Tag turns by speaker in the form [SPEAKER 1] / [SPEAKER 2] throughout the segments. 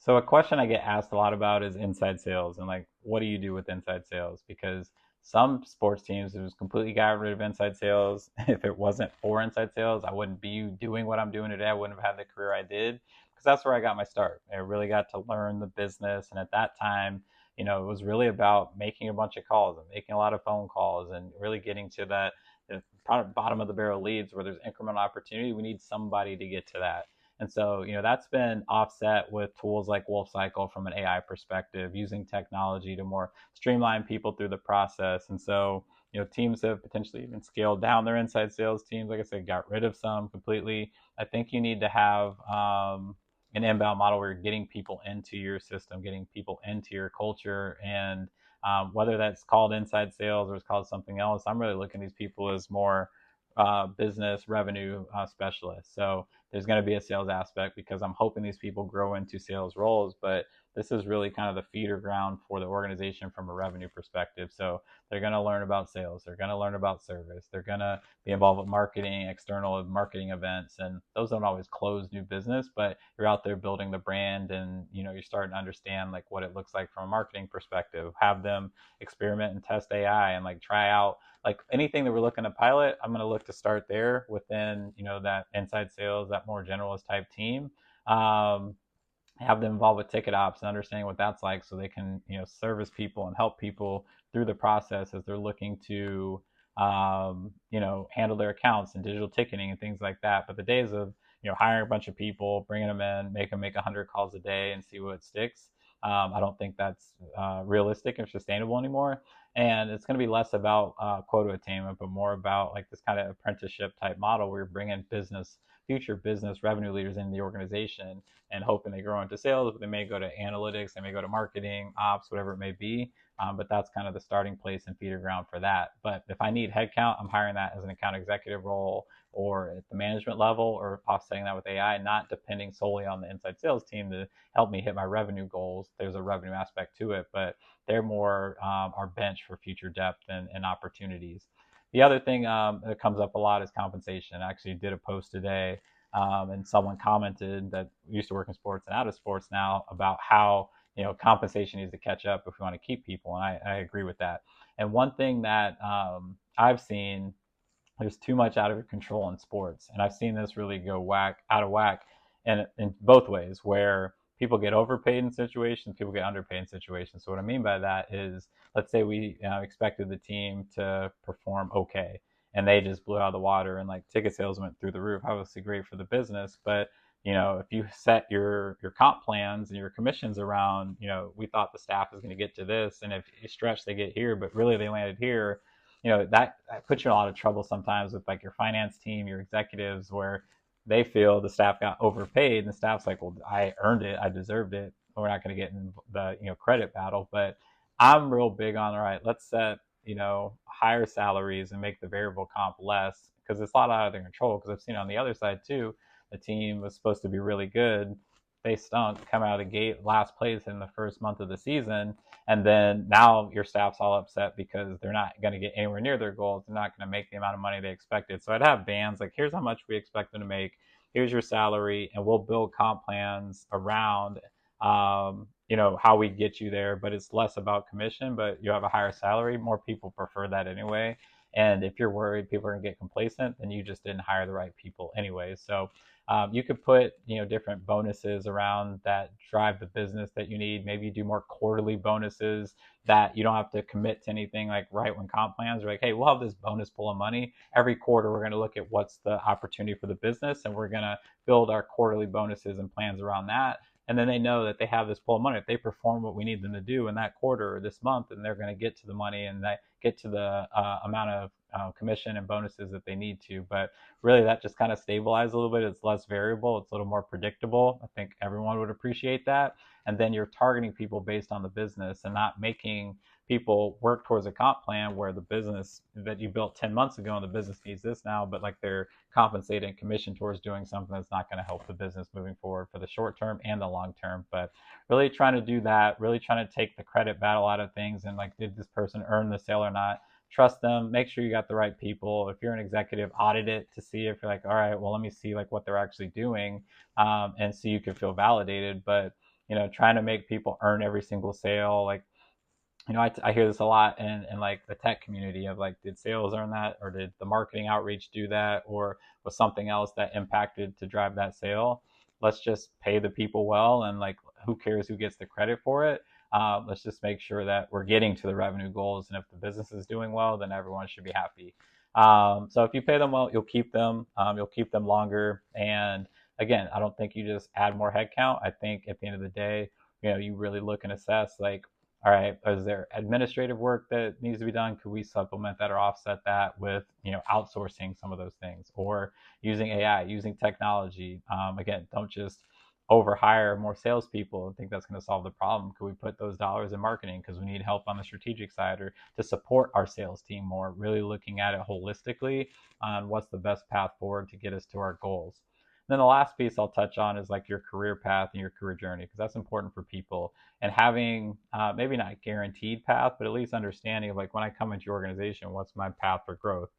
[SPEAKER 1] So a question I get asked a lot about is inside sales and like, what do you do with inside sales? Because some sports teams have just completely got rid of inside sales. If it wasn't for inside sales, I wouldn't be doing what I'm doing today. I wouldn't have had the career I did because that's where I got my start. I really got to learn the business. And at that time, it was really about making a bunch of calls and making a lot of phone calls and really getting to that bottom of the barrel leads where there's incremental opportunity. We need somebody to get to that. And so, that's been offset with tools like Wolf Cycle from an AI perspective, using technology to more streamline people through the process. And so, teams have potentially even scaled down their inside sales teams. Like I said, got rid of some completely. I think you need to have an inbound model where you're getting people into your system, getting people into your culture. And whether that's called inside sales or it's called something else, I'm really looking at these people as more business revenue specialists. So there's going to be a sales aspect because I'm hoping these people grow into sales roles, but this is really kind of the feeder ground for the organization from a revenue perspective. So they're going to learn about sales, they're going to learn about service, they're going to be involved with marketing, external marketing events, and those don't always close new business, but you're out there building the brand, and you're starting to understand like what it looks like from a marketing perspective. Have them experiment and test AI and like try out like anything that we're looking to pilot. I'm going to look to start there within that inside sales, that more generalist type team. Have them involved with ticket ops and understanding what that's like, so they can service people and help people through the process as they're looking to handle their accounts and digital ticketing and things like that. But the days of hiring a bunch of people, bringing them in, make them make 100 calls a day and see what sticks. I don't think that's realistic or sustainable anymore. And it's going to be less about quota attainment, but more about like this kind of apprenticeship type model where you're bringing future business revenue leaders into the organization and hoping they grow into sales. But they may go to analytics, they may go to marketing, ops, whatever it may be. But that's kind of the starting place and feeder ground for that. But if I need headcount, I'm hiring that as an account executive role or at the management level, or offsetting that with AI, not depending solely on the inside sales team to help me hit my revenue goals. There's a revenue aspect to it, but they're more our bench for future depth and opportunities. The other thing that comes up a lot is compensation. I actually did a post today, and someone commented that used to work in sports and out of sports now about how compensation needs to catch up if we want to keep people, and I agree with that. And one thing that I've seen, there's too much out of control in sports, and I've seen this really go out of whack, and in both ways, where people get overpaid in situations, people get underpaid in situations. So what I mean by that is, let's say we expected the team to perform okay, and they just blew out of the water, and like ticket sales went through the roof. Obviously great for the business, but if you set your comp plans and your commissions around, we thought the staff is going to get to this, and if you stretch, they get here, but really they landed here. That puts you in a lot of trouble sometimes with like your finance team, your executives, where they feel the staff got overpaid, and the staff's like, well, I earned it, I deserved it. We're not going to get in the credit battle. But I'm real big on, all right, let's set higher salaries and make the variable comp less, because it's a lot out of their control. Because I've seen on the other side too, the team was supposed to be really good, they stunk, come out of the gate last place in the first month of the season, and then now your staff's all upset because they're not going to get anywhere near their goals. They're not going to make the amount of money they expected. So I'd have bands like, here's how much we expect them to make, here's your salary, and we'll build comp plans around how we get you there. But it's less about commission, but you have a higher salary. More people prefer that anyway. And if you're worried people are going to get complacent, then you just didn't hire the right people anyway. So you could put different bonuses around that drive the business that you need. Maybe you do more quarterly bonuses that you don't have to commit to anything, like right when comp plans are like, hey, we'll have this bonus pool of money every quarter. We're going to look at what's the opportunity for the business, and we're going to build our quarterly bonuses and plans around that. And then they know that they have this pool of money. If they perform what we need them to do in that quarter or this month, and they're going to get to the money and they get to the amount of commission and bonuses that they need to. But really, that just kind of stabilizes a little bit. It's less variable. It's a little more predictable. I think everyone would appreciate that. And then you're targeting people based on the business and not making people work towards a comp plan where the business that you built 10 months ago and the business needs this now, but like they're compensating commission towards doing something that's not going to help the business moving forward for the short term and the long term. But really trying to do that, really trying to take the credit battle out of things, and like, did this person earn the sale or not? Trust them, make sure you got the right people. If you're an executive, audit it to see if you're like, all right, well, let me see like what they're actually doing, and so you can feel validated. But trying to make people earn every single sale. Like, I hear this a lot in like the tech community of like, did sales earn that, or did the marketing outreach do that, or was something else that impacted to drive that sale? Let's just pay the people well, and like, who cares who gets the credit for it? Let's just make sure that we're getting to the revenue goals, and if the business is doing well, then everyone should be happy. So if you pay them well, you'll keep them. You'll keep them longer. And again, I don't think you just add more headcount. I think at the end of the day, you really look and assess like, all right, is there administrative work that needs to be done? Could we supplement that or offset that with, outsourcing some of those things, or using AI, using technology? Again, don't just overhire more salespeople and think that's going to solve the problem. Could we put those dollars in marketing because we need help on the strategic side, or to support our sales team more? Really looking at it holistically on what's the best path forward to get us to our goals. And then the last piece I'll touch on is like your career path and your career journey, because that's important for people. And having maybe not a guaranteed path, but at least understanding of like, when I come into your organization, what's my path for growth?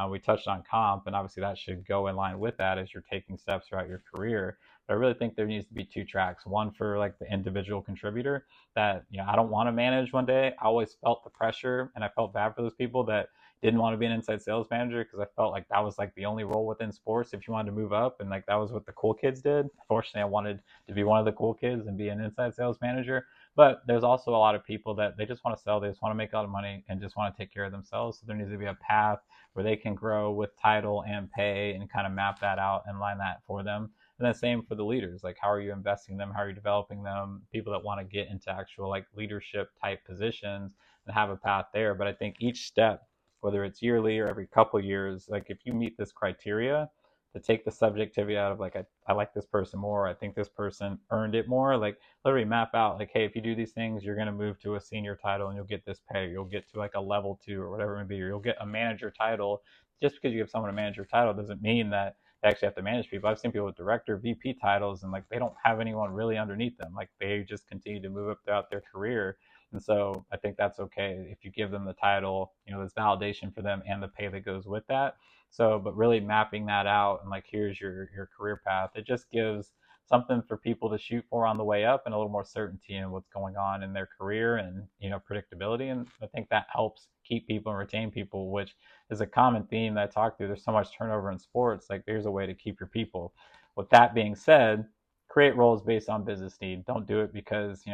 [SPEAKER 1] We touched on comp, and obviously that should go in line with that as you're taking steps throughout your career. But I really think there needs to be two tracks. One for like the individual contributor that, I don't want to manage one day. I always felt the pressure, and I felt bad for those people that didn't want to be an inside sales manager, because I felt like that was like the only role within sports if you wanted to move up, and like that was what the cool kids did. Fortunately, I wanted to be one of the cool kids and be an inside sales manager. But there's also a lot of people that they just want to sell, they just want to make a lot of money and just want to take care of themselves. So there needs to be a path where they can grow with title and pay, and kind of map that out and line that for them. And then same for the leaders, like, how are you investing them? How are you developing them? People that want to get into actual like leadership type positions, and have a path there. But I think each step, whether it's yearly or every couple of years, like if you meet this criteria, to take the subjectivity out of like, I like this person more, I think this person earned it more, like literally map out like, hey, if you do these things, you're going to move to a senior title and you'll get this pay, you'll get to like a level 2 or whatever it may be, or you'll get a manager title. Just because you give someone a manager title doesn't mean that they actually have to manage people. I've seen people with director, VP titles, and like they don't have anyone really underneath them. Like they just continue to move up throughout their career. And so I think that's okay if you give them the title, there's validation for them and the pay that goes with that. So, but really mapping that out and like, here's your career path, it just gives something for people to shoot for on the way up, and a little more certainty in what's going on in their career, and predictability. And I think that helps keep people and retain people, which is a common theme that I talk through. There's so much turnover in sports. Like, there's a way to keep your people. With that being said, create roles based on business need. Don't do it because, you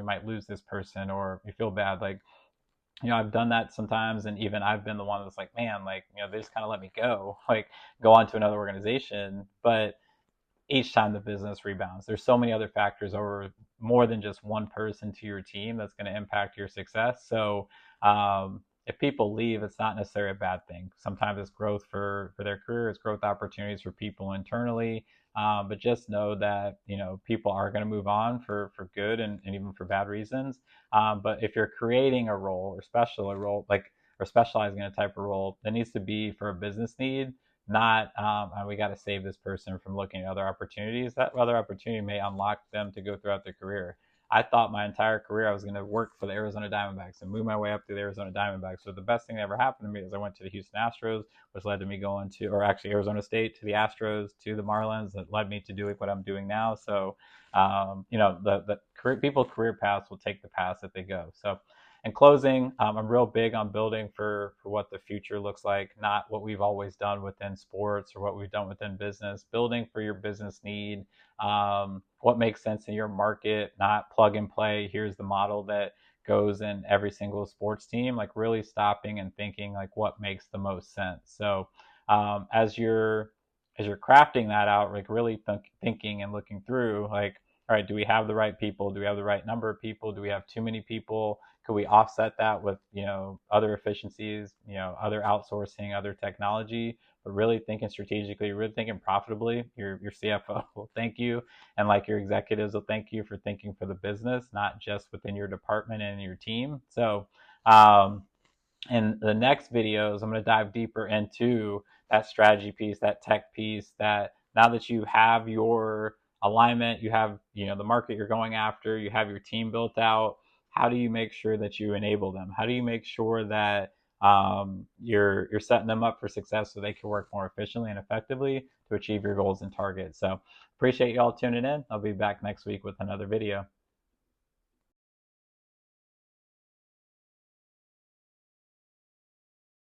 [SPEAKER 1] might lose this person or you feel bad. Like, I've done that sometimes, and even I've been the one that's like, man, like, they just kind of let me go, like, go on to another organization. But each time the business rebounds, there's so many other factors over more than just one person to your team that's going to impact your success. So if people leave, it's not necessarily a bad thing. Sometimes it's growth for their career, it's growth opportunities for people internally. But just know that, people are going to move on for good and even for bad reasons. But if you're creating a role or specializing in a type of role, that needs to be for a business need, not we got to save this person from looking at other opportunities. That other opportunity may unlock them to go throughout their career. I thought my entire career I was going to work for the Arizona Diamondbacks and move my way up to the Arizona Diamondbacks. So the best thing that ever happened to me is I went to the Houston Astros, which led to me going to, or actually Arizona State, to the Astros, to the Marlins, that led me to doing what I'm doing now. So, the career, career paths will take the paths that they go. So in closing, I'm real big on building for what the future looks like, not what we've always done within sports or what we've done within business. Building for your business need, what makes sense in your market, not plug and play. Here's the model that goes in every single sports team. Like, really stopping and thinking like, what makes the most sense. So as you're crafting that out, like really thinking and looking through, like, all right, do we have the right people? Do we have the right number of people? Do we have too many people? Could we offset that with, other efficiencies, other outsourcing, other technology? But really thinking strategically, really thinking profitably. Your CFO will thank you, and like your executives will thank you for thinking for the business, not just within your department and your team. So in the next videos, I'm going to dive deeper into that strategy piece, that tech piece, that now that you have your alignment, you have, the market you're going after, you have your team built out, how do you make sure that you enable them? How do you make sure that you're setting them up for success so they can work more efficiently and effectively to achieve your goals and targets? So appreciate you all tuning in. I'll be back next week with another video.